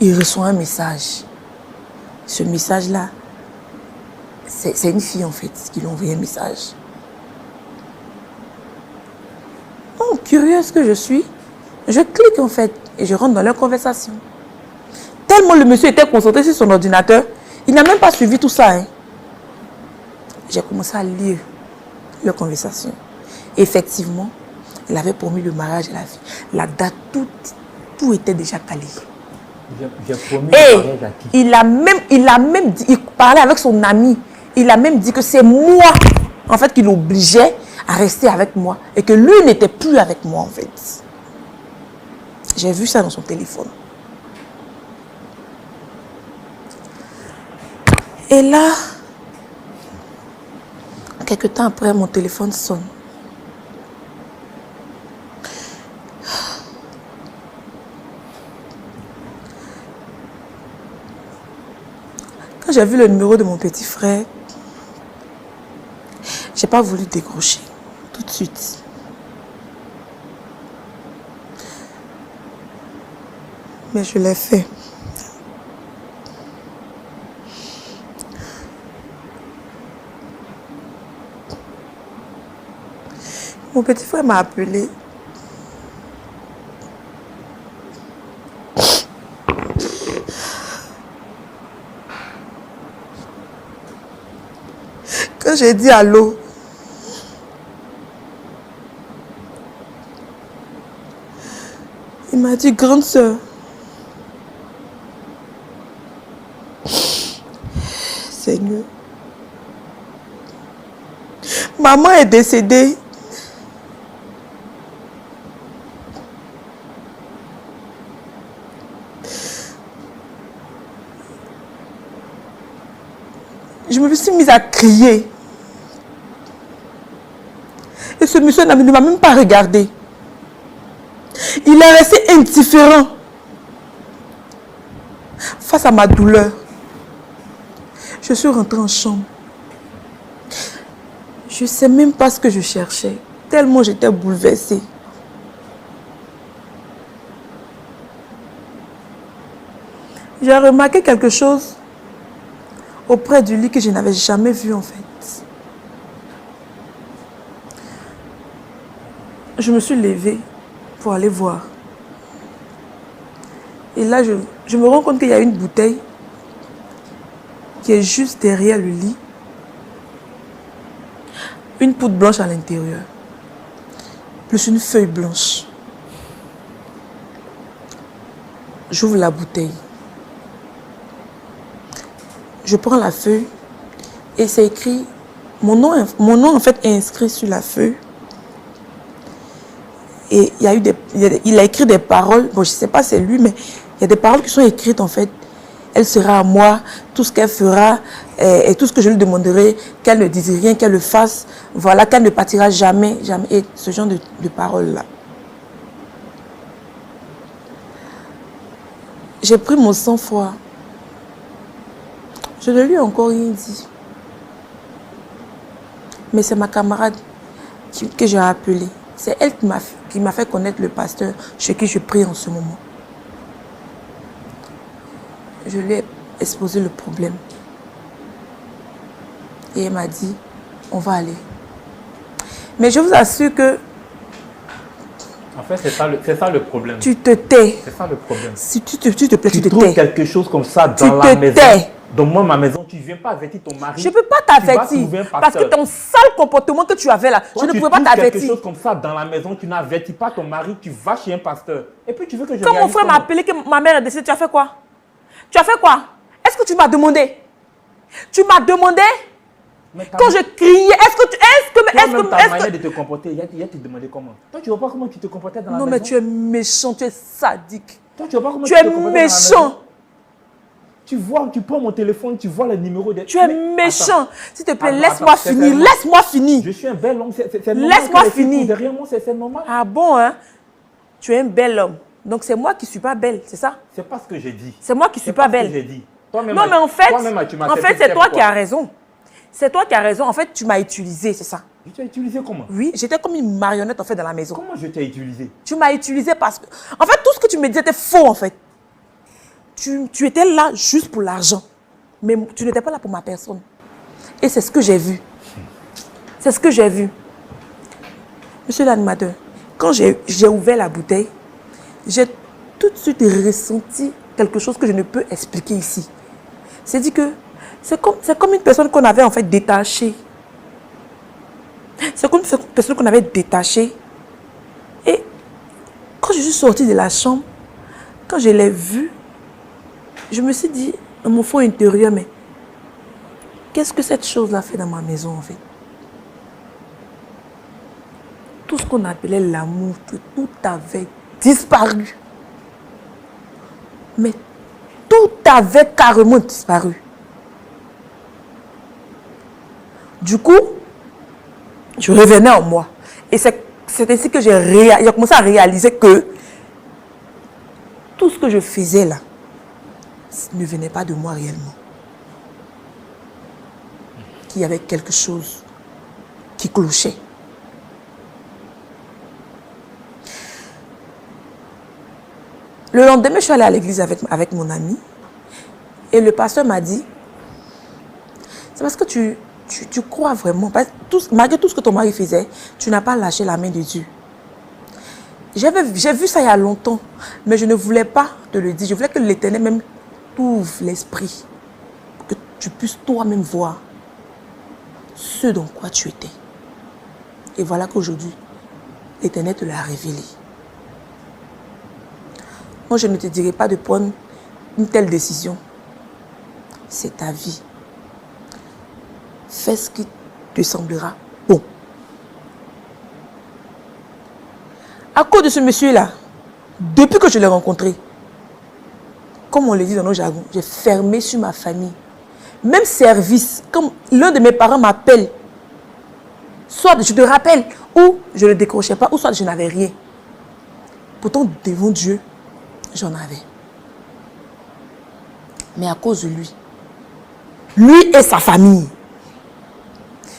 il reçoit un message. Ce message-là, c'est une fille en fait qui lui a envoyé un message. Donc, curieuse que je suis, je clique en fait et je rentre dans leur conversation. Tellement le monsieur était concentré sur son ordinateur, il n'a même pas suivi tout ça. Hein. J'ai commencé à lire leur conversation. Effectivement, il avait promis le mariage à la fille. La date, tout était déjà calé. J'ai promis et le mariage à qui? Il a même dit, il parlait avec son ami, il a même dit que c'est moi, en fait, qui l'obligeait à rester avec moi et que lui n'était plus avec moi, en fait. J'ai vu ça dans son téléphone. Et là, quelque temps après, mon téléphone sonne. Quand j'ai vu le numéro de mon petit frère, j'ai pas voulu décrocher tout de suite. Mais je l'ai fait. Mon petit frère m'a appelé. Quand j'ai dit allô, il m'a dit, grande sœur, Seigneur, maman est décédée. Je me suis mise à crier. Et ce monsieur ne m'a même pas regardé. Il est resté indifférent face à ma douleur. Je suis rentrée en chambre. Je ne sais même pas ce que je cherchais, tellement j'étais bouleversée. J'ai remarqué quelque chose auprès du lit que je n'avais jamais vu en fait. Je me suis levée pour aller voir. Et là, je me rends compte qu'il y a une bouteille qui est juste derrière le lit. Une poudre blanche à l'intérieur. Plus une feuille blanche. J'ouvre la bouteille. Je prends la feuille et c'est écrit, mon nom en fait est inscrit sur la feuille. Et il a écrit des paroles, bon je ne sais pas c'est lui, mais il y a des paroles qui sont écrites en fait. Elle sera à moi, tout ce qu'elle fera et tout ce que je lui demanderai, qu'elle ne dise rien, qu'elle le fasse, voilà, qu'elle ne partira jamais, jamais, et ce genre de paroles-là. J'ai pris mon sang-froid. Je ne lui ai encore rien dit. Mais c'est ma camarade que j'ai appelée. C'est elle qui m'a fait connaître le pasteur chez qui je prie en ce moment. Je lui ai exposé le problème. Et elle m'a dit, on va aller. Mais je vous assure que... En fait, c'est ça le problème. Tu te tais. C'est ça le problème. Si tu te plais, tu te trouves tais. quelque chose comme ça dans la maison. Tais. Dans ma maison, tu ne viens pas avertir ton mari. Je ne peux pas t'avertir. Parce que ton sale comportement que tu avais là, Toi, je ne tu pouvais pas t'avertir. quelque chose comme ça dans la maison, tu n'avertis pas ton mari, tu vas chez un pasteur. Et puis tu veux que je Quand mon frère m'a appelé que ma mère est décédée, tu as fait quoi? Tu as fait quoi? Est-ce que tu m'as demandé? Tu m'as demandé? Quand je criais, ta manière de te comporter, il a te demandé comment. Toi, tu ne vois pas comment tu te comportais dans la maison. Non, mais tu es méchant, tu es sadique. Toi, tu vois pas comment tu es méchant. Tu vois, tu prends mon téléphone, tu vois le numéro de... Tu es méchant. S'il te plaît, laisse-moi finir. Laisse-moi finir. Je suis un bel homme. Laisse-moi finir. Derrière moi, c'est normal. Ah bon, hein? Tu es un bel homme. Donc c'est moi qui ne suis pas belle, c'est ça? C'est pas ce que j'ai dit. C'est moi qui ne suis pas belle. C'est pas ce que j'ai dit. Non, mais en fait, c'est toi qui as raison. C'est toi qui as raison. En fait, tu m'as utilisé, c'est ça. Je t'ai utilisé comment? Oui, j'étais comme une marionnette en fait dans la maison. Comment je t'ai utilisé? Tu m'as utilisé parce que... En fait, tout ce que tu me disais était faux en fait. Tu étais là juste pour l'argent. Mais tu n'étais pas là pour ma personne. Et c'est ce que j'ai vu. C'est ce que j'ai vu. Monsieur l'animateur, quand j'ai ouvert la bouteille, j'ai tout de suite ressenti quelque chose que je ne peux expliquer ici. C'est dit que c'est comme une personne qu'on avait en fait détachée. C'est comme une personne qu'on avait détachée. Et quand je suis sortie de la chambre, quand je l'ai vue, je me suis dit, dans mon fond intérieur, mais qu'est-ce que cette chose-là fait dans ma maison en fait? Tout ce qu'on appelait l'amour, tout avait disparu. Mais tout avait carrément disparu. Du coup, je revenais en moi. Et c'est ainsi que j'ai commencé à réaliser que tout ce que je faisais là ne venait pas de moi réellement. Qu'il y avait quelque chose qui clochait. Le lendemain, je suis allée à l'église avec mon ami. Et le pasteur m'a dit, c'est parce que tu crois vraiment, malgré tout ce que ton mari faisait, tu n'as pas lâché la main de Dieu. J'ai vu ça il y a longtemps, mais je ne voulais pas te le dire. Je voulais que l'Éternel même t'ouvre l'esprit, que tu puisses toi-même voir ce dans quoi tu étais. Et voilà qu'aujourd'hui, l'Éternel te l'a révélé. Moi, je ne te dirai pas de prendre une telle décision. C'est ta vie. Fais ce qui te semblera bon. À cause de ce monsieur-là, depuis que je l'ai rencontré, comme on le dit dans nos jargons, j'ai fermé sur ma famille. Même service, comme l'un de mes parents m'appelle, soit je te rappelle, ou je ne décrochais pas, ou soit je n'avais rien. Pourtant, devant Dieu, j'en avais. Mais à cause de lui, lui et sa famille.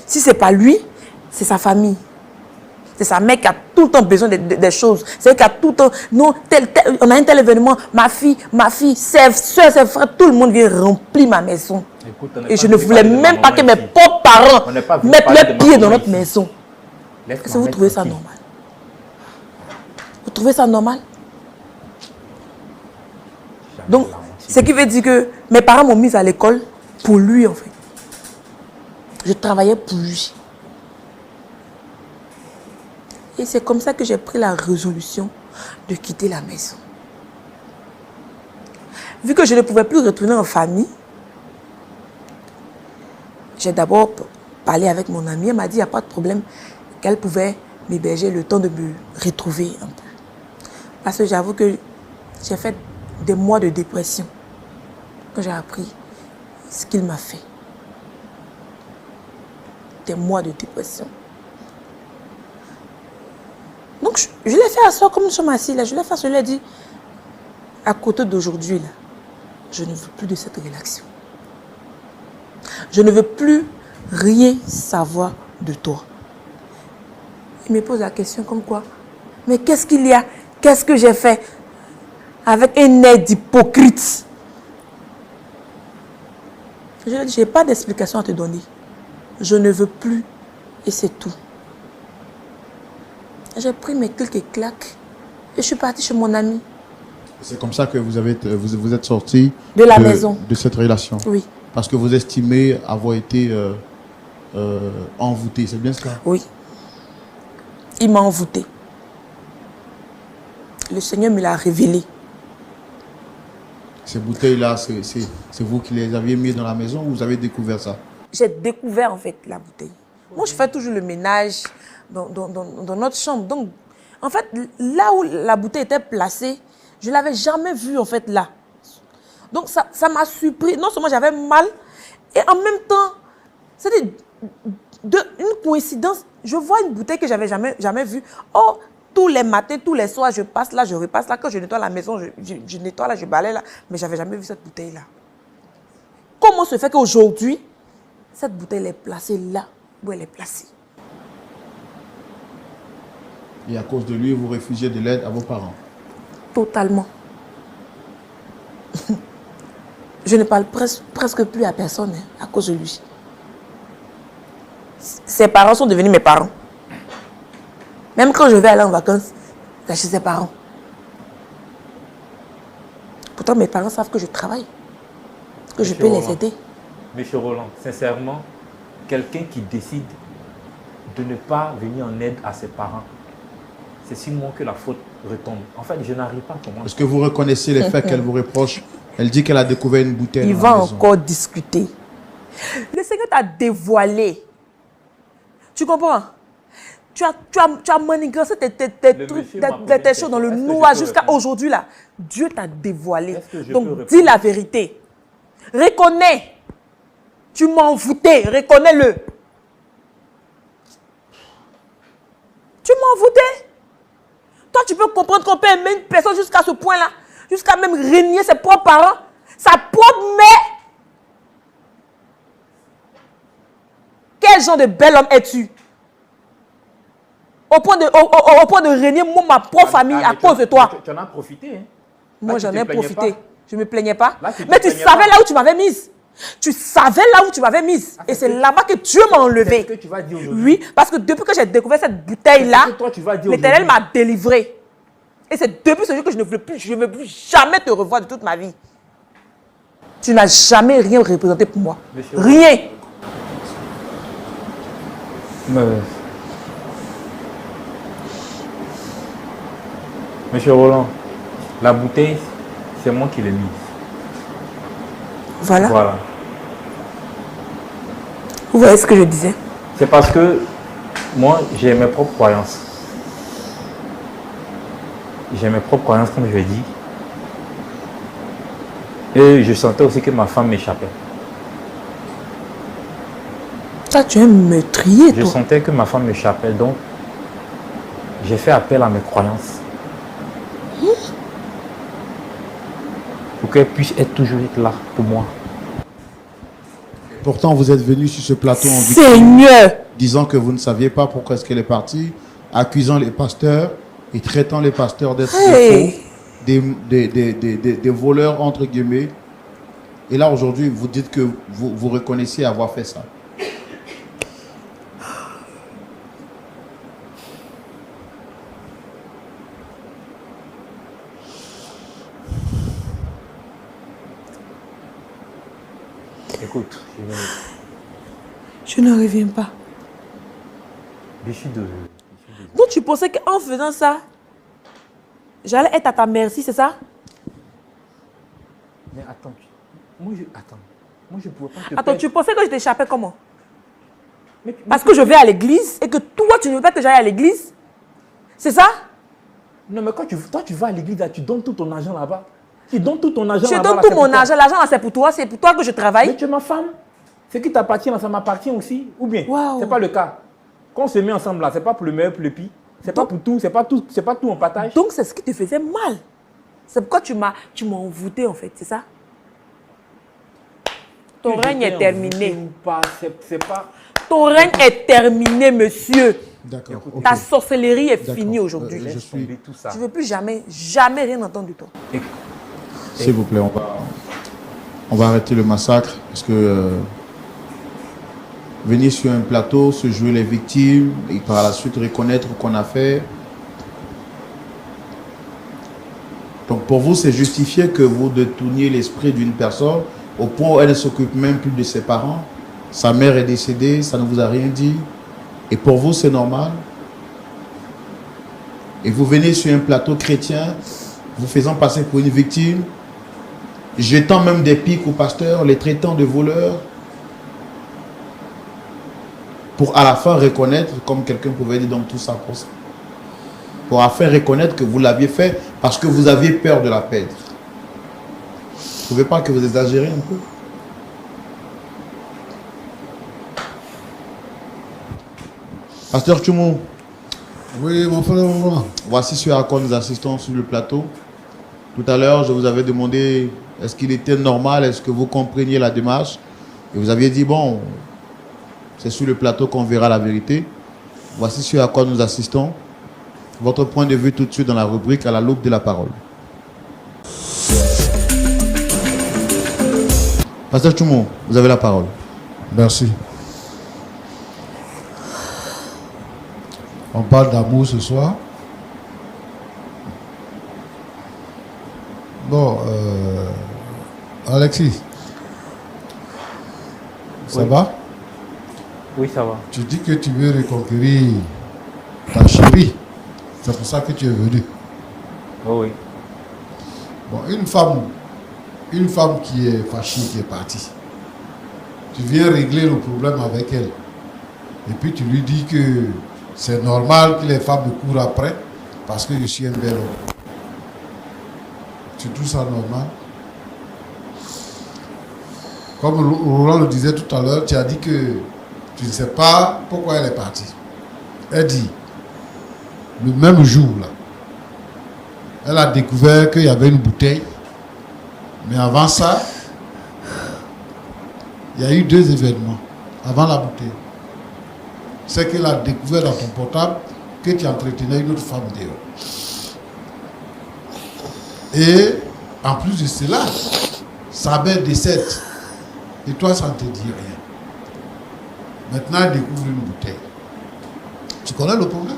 Si ce n'est pas lui, c'est sa famille. C'est sa mère qui a tout le temps besoin des choses. C'est elle qui a tout le temps... Non, on a un tel événement. Ma fille, ses soeurs, ses frères, tout le monde vient remplir ma maison. Écoute, et je ne voulais même pas que mes propres parents mettent leurs pieds dans notre maison. Est-ce que vous trouvez ça normal? Vous trouvez ça normal? Donc, ce qui veut dire que mes parents m'ont mise à l'école pour lui, en fait. Je travaillais pour lui. Et c'est comme ça que j'ai pris la résolution de quitter la maison. Vu que je ne pouvais plus retourner en famille, j'ai d'abord parlé avec mon amie. Elle m'a dit, il n'y a pas de problème, qu'elle pouvait m'héberger le temps de me retrouver un peu. Parce que j'avoue que j'ai fait des mois de dépression quand j'ai appris ce qu'il m'a fait. Des mois de dépression. Donc, je l'ai fait asseoir comme nous sommes assis là. Je l'ai fait asseoir, je lui ai dit, à côté d'aujourd'hui là, je ne veux plus de cette relation. Je ne veux plus rien savoir de toi. Il me pose la question comme quoi, mais qu'est-ce qu'il y a? Qu'est-ce que j'ai fait? Avec un air d'hypocrite. Je lui ai dit, je n'ai pas d'explication à te donner. Je ne veux plus et c'est tout. J'ai pris mes quelques claques et je suis partie chez mon ami. C'est comme ça que vous êtes sorti de la maison, de cette relation. Oui. Parce que vous estimez avoir été envoûté, c'est bien cela? Oui. Il m'a envoûté. Le Seigneur me l'a révélé. Ces bouteilles-là, c'est vous qui les aviez mis dans la maison ou vous avez découvert ça? J'ai découvert en fait la bouteille. Moi, je fais toujours le ménage dans notre chambre. Donc, en fait, là où la bouteille était placée, je ne l'avais jamais vue en fait là. Donc, ça m'a surpris. Non seulement j'avais mal, et en même temps, c'était une coïncidence. Je vois une bouteille que je n'avais jamais vue. Oh, tous les matins, tous les soirs, je passe là, je repasse là. Quand je nettoie la maison, je nettoie là, je balaye là. Mais je n'avais jamais vu cette bouteille-là. Comment se fait qu'aujourd'hui, cette bouteille est placée là où elle est placée? Et à cause de lui, vous réfugiez de l'aide à vos parents? Totalement. Je ne parle presque plus à personne à cause de lui. Ses parents sont devenus mes parents. Même quand je vais aller en vacances, c'est chez ses parents. Pourtant, mes parents savent que je travaille, que je peux les aider. Monsieur Roland, sincèrement, quelqu'un qui décide de ne pas venir en aide à ses parents, c'est sûrement que la faute retombe. En fait, je n'arrive pas à comprendre. Est-ce que vous reconnaissez les faits qu'elle vous reproche? Elle dit qu'elle a découvert une bouteille. Il va encore discuter. Le Seigneur t'a dévoilé. Tu comprends? Tu as manigancé tes choses dans le noir jusqu'à aujourd'hui là. Dieu t'a dévoilé. Donc dis la vérité. Reconnais. Tu m'as envoûté. Reconnais-le. Tu m'as envoûté. Toi, tu peux comprendre qu'on peut aimer une personne jusqu'à ce point-là. Jusqu'à même régner ses propres parents. Sa propre mère. Quel genre de bel homme es-tu? Au point de régner ma propre famille à cause de toi. Tu en as profité. Hein? Moi, j'en ai profité. Je ne me plaignais pas. Mais tu savais là où tu m'avais mise. Tu savais là où tu m'avais mise. Et c'est là-bas que Dieu m'a enlevé. C'est ce que tu vas dire aujourd'hui. Oui, parce que depuis que j'ai découvert cette bouteille-là, l'Éternel m'a délivré. Et c'est depuis ce jour que je ne veux plus jamais te revoir de toute ma vie. Tu n'as jamais rien représenté pour moi. Rien. Monsieur Roland, la bouteille, c'est moi qui l'ai mise. Voilà. Voilà. Vous voyez ce que je disais? C'est parce que moi, j'ai mes propres croyances. J'ai mes propres croyances, comme je l'ai dit. Et je sentais aussi que ma femme m'échappait. Ça, tu es un meurtrier, Je toi. sentais que ma femme m'échappait, donc j'ai fait appel à mes croyances. Pour qu'elle puisse toujours être là pour moi. Pourtant, vous êtes venu sur ce plateau en Seigneur! disant que vous ne saviez pas pourquoi est-ce qu'elle est partie, accusant les pasteurs et traitant les pasteurs d'être Hey. des faux, des voleurs, entre guillemets. Et là, aujourd'hui, vous dites que vous reconnaissez avoir fait ça. Écoute, Je ne reviens pas. je suis de... Donc tu pensais qu'en faisant ça, j'allais être à ta merci, c'est ça? Mais attends, moi je pouvais pas te Attends, perdre. tu pensais que je t'échappais comment? Mais- Parce que je vais à l'église et que toi, tu ne veux pas que j'aille à l'église? C'est ça? Non, mais quand toi tu vas à l'église, là, tu donnes tout ton argent là-bas. Tu donnes tout ton argent Je là-bas. donne là, tout c'est mon pour toi. argent. L'argent, là, c'est pour toi que je travaille. Mais tu es ma femme. Ce qui t'appartient, là, ça m'appartient aussi. Ou bien, Waouh. c'est pas le cas. Quand on se met ensemble là, c'est pas pour le meilleur, pour le pire. C'est pas pour tout, c'est pas tout en partage. Donc, c'est ce qui te faisait mal. C'est pourquoi tu m'as envoûté, en fait, c'est ça? Ton Que règne j'étais est terminé. envoûté ou pas, c'est pas... Ton règne est terminé, monsieur. D'accord. ok. Ta sorcellerie est D'accord. finie aujourd'hui. Je Laisse suis... tomber tout ça. Je ne veux plus jamais rien entendre de toi. S'il vous plaît, on va arrêter le massacre parce que venir sur un plateau, se jouer les victimes et par la suite reconnaître qu'on a fait. Donc pour vous, c'est justifié que vous détourniez l'esprit d'une personne au point où elle ne s'occupe même plus de ses parents. Sa mère est décédée, ça ne vous a rien dit. Et pour vous, c'est normal. Et vous venez sur un plateau chrétien, vous faisant passer pour une victime, jetant même des pics aux pasteurs, les traitant de voleurs, pour à la fin reconnaître, comme quelqu'un pouvait dire, donc tout ça pour ça. Pour à la fin reconnaître que vous l'aviez fait parce que vous aviez peur de la perdre. Vous ne trouvez pas que vous exagérez un peu? Pasteur Tchoumou, Oui, mon frère Roland. voici ce à quoi nous assistons sur le plateau. Tout à l'heure, je vous avais demandé est-ce qu'il était normal, est-ce que vous compreniez la démarche. Et vous aviez dit, bon, c'est sur le plateau qu'on verra la vérité. Voici ce à quoi nous assistons. Votre point de vue tout de suite dans la rubrique à la loupe de la parole. Pasteur Tchoumou, vous avez la parole. Merci. On parle d'amour ce soir. Bon, Alexis, ça Oui. va? Oui, ça va. Tu dis que tu veux reconquérir ta chérie. C'est pour ça que tu es venu. Oh, oui. Bon, une femme qui est fâchée, qui est partie, tu viens régler le problème avec elle. Et puis tu lui dis que c'est normal que les femmes me courent après parce que je suis un bel homme. Tu trouves ça normal? Comme Roland le disait tout à l'heure, tu as dit que tu ne sais pas pourquoi elle est partie. Elle dit, le même jour là, elle a découvert qu'il y avait une bouteille. Mais avant ça, il y a eu 2 événements avant la bouteille. C'est qu'elle a découvert dans ton portable que tu entretenais une autre femme dehors. Et en plus de cela, sa mère décède. Et toi, ça ne te dit rien. Maintenant, elle découvre une bouteille. Tu connais le problème?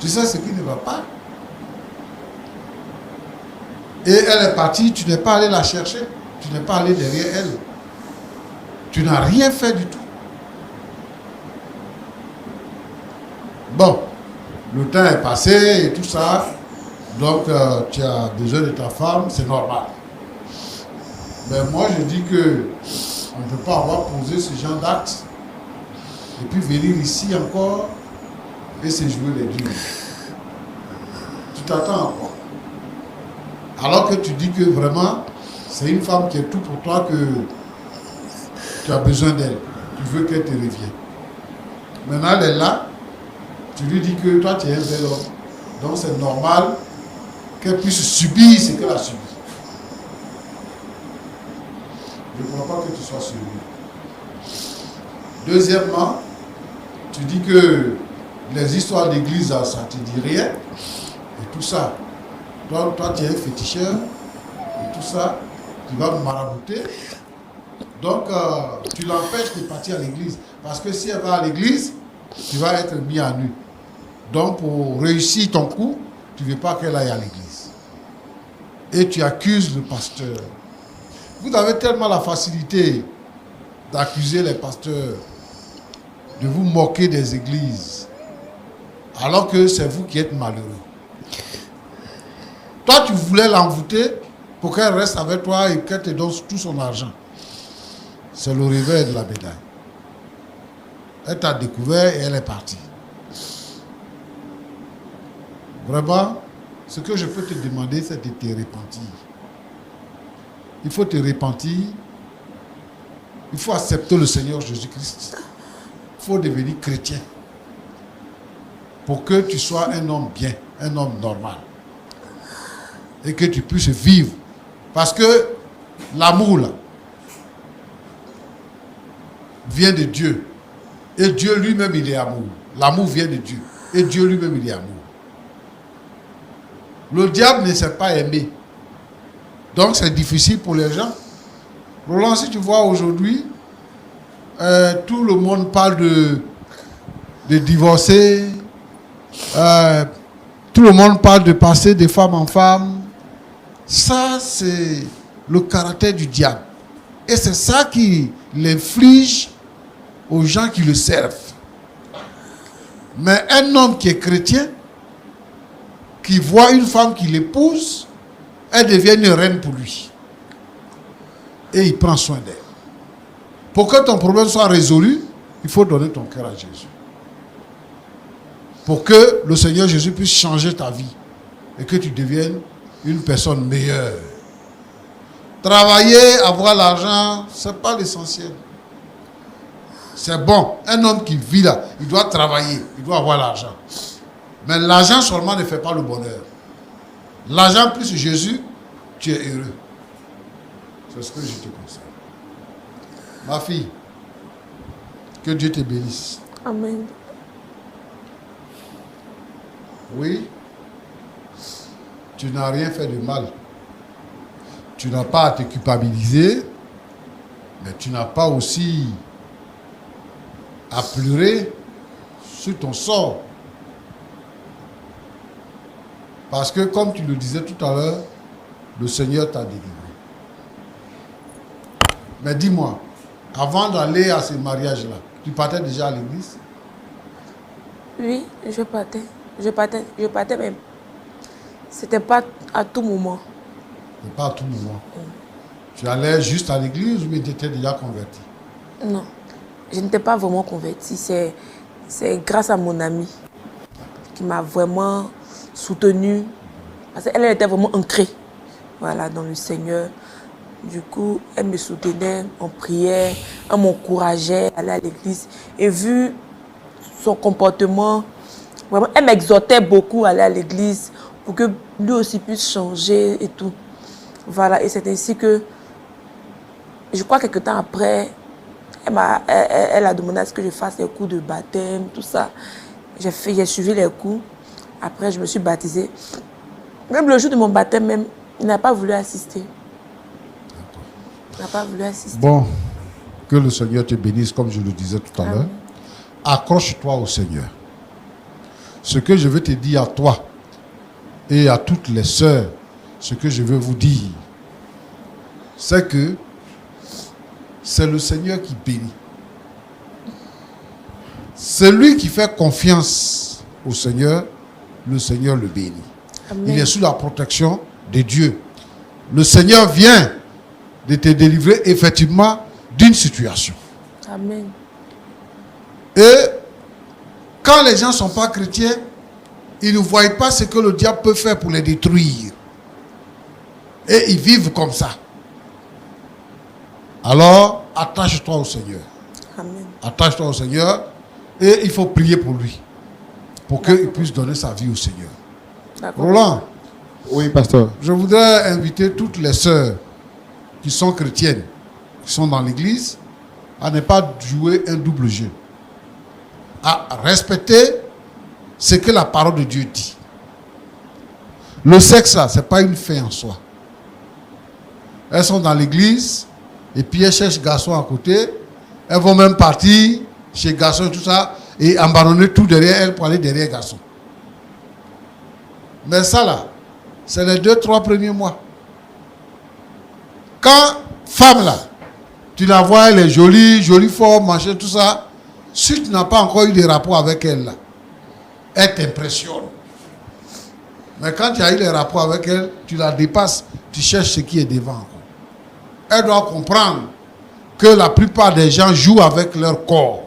Tu sais ce qui ne va pas? Et elle est partie, tu n'es pas allé la chercher. Tu n'es pas allé derrière elle. Tu n'as rien fait du tout. Bon, le temps est passé et tout ça. Donc, tu as besoin de ta femme, c'est normal. Mais moi, je dis que on ne peut pas avoir posé ce genre d'acte et puis venir ici encore et se jouer les durs. Tu t'attends à quoi? Alors que tu dis que vraiment, c'est une femme qui est tout pour toi, que tu as besoin d'elle. Tu veux qu'elle te revienne. Maintenant, elle est là. Tu lui dis que toi, tu es un bel homme. Donc, c'est normal qu'elle puisse subir ce qu'elle a subi. Je ne crois pas que tu sois subi. Deuxièmement, tu dis que les histoires d'église, ça ne te dit rien. Et tout ça. Toi, tu es un féticheur. Et tout ça, tu vas me marabouter. Donc, tu l'empêches de partir à l'église. Parce que si elle va à l'église, tu vas être mis à nu. Donc, pour réussir ton coup, tu ne veux pas qu'elle aille à l'église. Et tu accuses le pasteur. Vous avez tellement la facilité d'accuser les pasteurs, de vous moquer des églises, alors que c'est vous qui êtes malheureux. Toi, tu voulais l'envoûter pour qu'elle reste avec toi et qu'elle te donne tout son argent. C'est le revers de la médaille. Elle t'a découvert et elle est partie. Vraiment, ce que je peux te demander, c'est de te repentir. Il faut te repentir. Il faut accepter le Seigneur Jésus-Christ. Il faut devenir chrétien. Pour que tu sois un homme bien, un homme normal. Et que tu puisses vivre. Parce que l'amour, là, vient de Dieu. Et Dieu lui-même, il est amour. L'amour vient de Dieu. Et Dieu lui-même, il est amour. Le diable ne sait pas aimer. Donc, c'est difficile pour les gens. Roland, si tu vois aujourd'hui, tout le monde parle de divorcer. Tout le monde parle de passer de femme en femme. Ça, c'est le caractère du diable. Et c'est ça qui l'inflige aux gens qui le servent. Mais un homme qui est chrétien, qui voit une femme qui l'épouse, elle devient une reine pour lui. Et il prend soin d'elle. Pour que ton problème soit résolu, il faut donner ton cœur à Jésus. Pour que le Seigneur Jésus puisse changer ta vie et que tu deviennes une personne meilleure. Travailler, avoir l'argent, ce n'est pas l'essentiel. C'est bon. Un homme qui vit là, il doit travailler, il doit avoir l'argent. Mais l'argent seulement ne fait pas le bonheur. L'argent plus Jésus, tu es heureux. C'est ce que je te conseille. Ma fille, que Dieu te bénisse. Amen. Oui, tu n'as rien fait de mal. Tu n'as pas à te culpabiliser, mais tu n'as pas aussi à pleurer sur ton sort. Parce que, comme tu le disais tout à l'heure, le Seigneur t'a délivré. Mais dis-moi, avant d'aller à ce mariage-là, tu partais déjà à l'église? Oui, je partais. Je partais même. C'était pas à tout moment. Mais pas à tout moment. Tu allais juste à l'église ou tu étais déjà converti? Non, je n'étais pas vraiment convertie. C'est grâce à mon amie qui m'a vraiment soutenue. Parce qu'elle était vraiment ancrée, voilà, dans le Seigneur. Du coup, elle me soutenait, on priait, elle m'encourageait à aller à l'église. Et vu son comportement, vraiment, elle m'exhortait beaucoup à aller à l'église pour que lui aussi puisse changer et tout. Voilà, et c'est ainsi que, je crois quelque temps après, elle a demandé à ce que je fasse les cours de baptême, tout ça. J'ai suivi les cours. Après, je me suis baptisée. Même le jour de mon baptême, même, il n'a pas voulu assister. Il n'a pas voulu assister. Bon, que le Seigneur te bénisse, comme je le disais tout à l'heure. Accroche-toi au Seigneur. Ce que je veux te dire à toi et à toutes les sœurs, ce que je veux vous dire, c'est que c'est le Seigneur qui bénit. C'est lui qui fait confiance au Seigneur, le Seigneur le bénit. Amen. Il est sous la protection de Dieu. Le Seigneur vient de te délivrer effectivement d'une situation. Amen. Et quand les gens ne sont pas chrétiens, ils ne voient pas ce que le diable peut faire pour les détruire. Et ils vivent comme ça. Alors, attache-toi au Seigneur. Amen. Attache-toi au Seigneur et il faut prier pour lui. Pour qu'il puisse donner sa vie au Seigneur. D'accord. Roland, Oui, pasteur. je voudrais inviter toutes les sœurs qui sont chrétiennes, qui sont dans l'église, à ne pas jouer un double jeu. À respecter ce que la parole de Dieu dit. Le sexe, là, ce n'est pas une fin en soi. Elles sont dans l'église, et puis elles cherchent garçon à côté. Elles vont même partir chez garçon et tout ça, et abandonner tout derrière elles pour aller derrière garçon. Mais ça, là, c'est les 2-3 premiers mois. Quand femme, là, tu la vois, elle est jolie, jolie forme, machin, tout ça. Si tu n'as pas encore eu des rapports avec elle, là, elle t'impressionne. Mais quand tu as eu des rapports avec elle, tu la dépasses, tu cherches ce qui est devant encore. Elle doit comprendre que la plupart des gens jouent avec leur corps.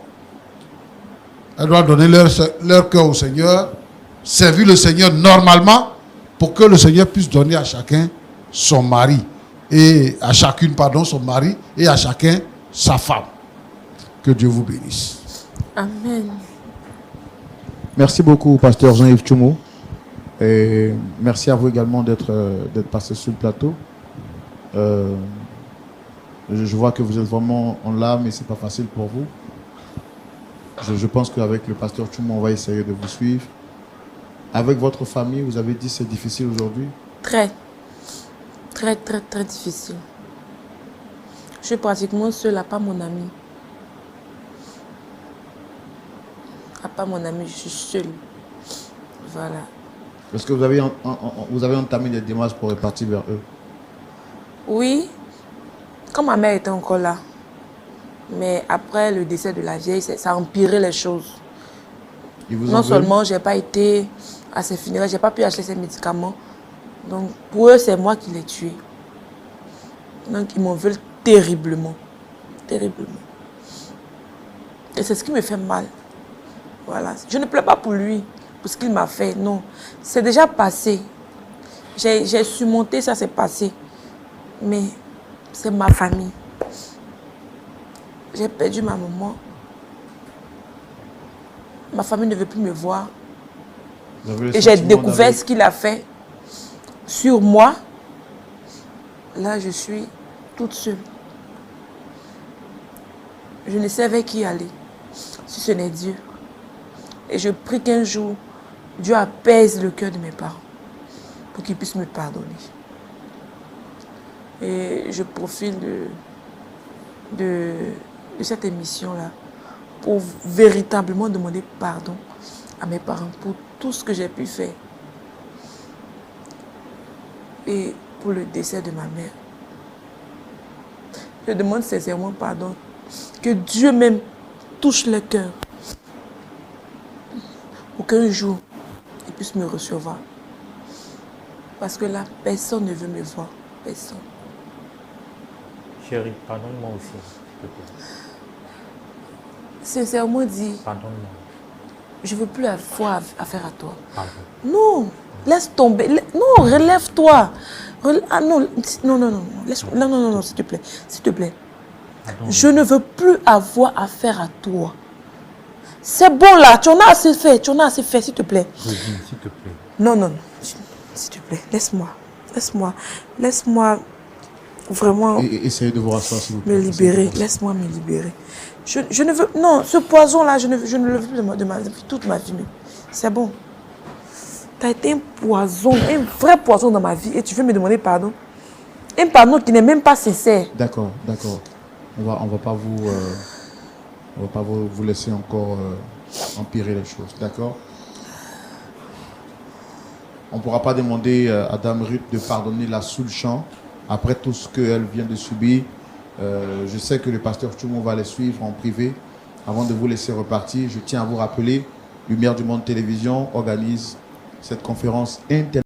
Elle doit donner leur cœur au Seigneur, servir le Seigneur normalement pour que le Seigneur puisse donner à chacun son mari. Et à chacune, pardon, son mari et à chacun sa femme. Que Dieu vous bénisse. Amen. Merci beaucoup, pasteur Jean-Yves Tchoumo. Et merci à vous également d'être passé sur le plateau. Je vois que vous êtes vraiment en larmes et ce n'est pas facile pour vous. Je pense qu'avec le pasteur Tchoumo, on va essayer de vous suivre. Avec votre famille, vous avez dit que c'est difficile aujourd'hui? Très difficile. Je suis pratiquement seule, à part mon ami. À part mon ami, je suis seule. Voilà. Est-ce que vous avez entamé des démarches pour repartir vers eux? Oui, quand ma mère était encore là. Mais après le décès de la vieille, ça a empiré les choses. Ils vous en Non veulent? seulement je n'ai pas été à ses funérailles, je n'ai pas pu acheter ses médicaments. Donc pour eux, c'est moi qui l'ai tué. Donc ils m'en veulent terriblement. Terriblement. Et c'est ce qui me fait mal. Voilà. Je ne pleure pas pour lui, pour ce qu'il m'a fait. Non. C'est déjà passé. J'ai surmonté ça, c'est passé. Mais c'est ma famille. J'ai perdu ma maman. Ma famille ne veut plus me voir. Et j'ai découvert ce qu'il a fait sur moi. Là, je suis toute seule. Je ne savais qui aller, si ce n'est Dieu. Et je prie qu'un jour, Dieu apaise le cœur de mes parents pour qu'ils puissent me pardonner. Et je profite de cette émission-là pour véritablement demander pardon à mes parents pour tout ce que j'ai pu faire. Et pour le décès de ma mère. Je demande sincèrement pardon. Que Dieu même touche le cœur. Pour qu'un jour, il puisse me recevoir. Parce que là, personne ne veut me voir. Personne. Chérie, pardonne-moi aussi, s'il te plaît. Sincèrement dit, Pardonne-moi. je ne veux plus avoir affaire à toi. Pardon. Non, laisse tomber. Non, relève-toi. Ah non, non, non, s'il te plaît. S'il te plaît. Pardon. Je ne veux plus avoir affaire à toi. C'est bon là, tu en as assez fait, s'il te plaît. Reviens, s'il te plaît. Non, s'il te plaît, laisse-moi vraiment Essayez de vous rasseoir, s'il vous plaît. me libérer, laisse-moi me libérer. Je ne veux, non, ce poison-là, je ne le veux plus de ma vie, toute ma vie. C'est bon. Tu as été un poison, un vrai poison dans ma vie et tu veux me demander pardon. Un pardon qui n'est même pas sincère. D'accord. On va pas vous laisser encore empirer les choses, d'accord? On ne pourra pas demander à Dame Ruth de pardonner la sous le champ après tout ce qu'elle vient de subir. Je sais que le pasteur Tchoumo va les suivre en privé. Avant de vous laisser repartir, je tiens à vous rappeler Lumière du Monde Télévision organise cette conférence internationale.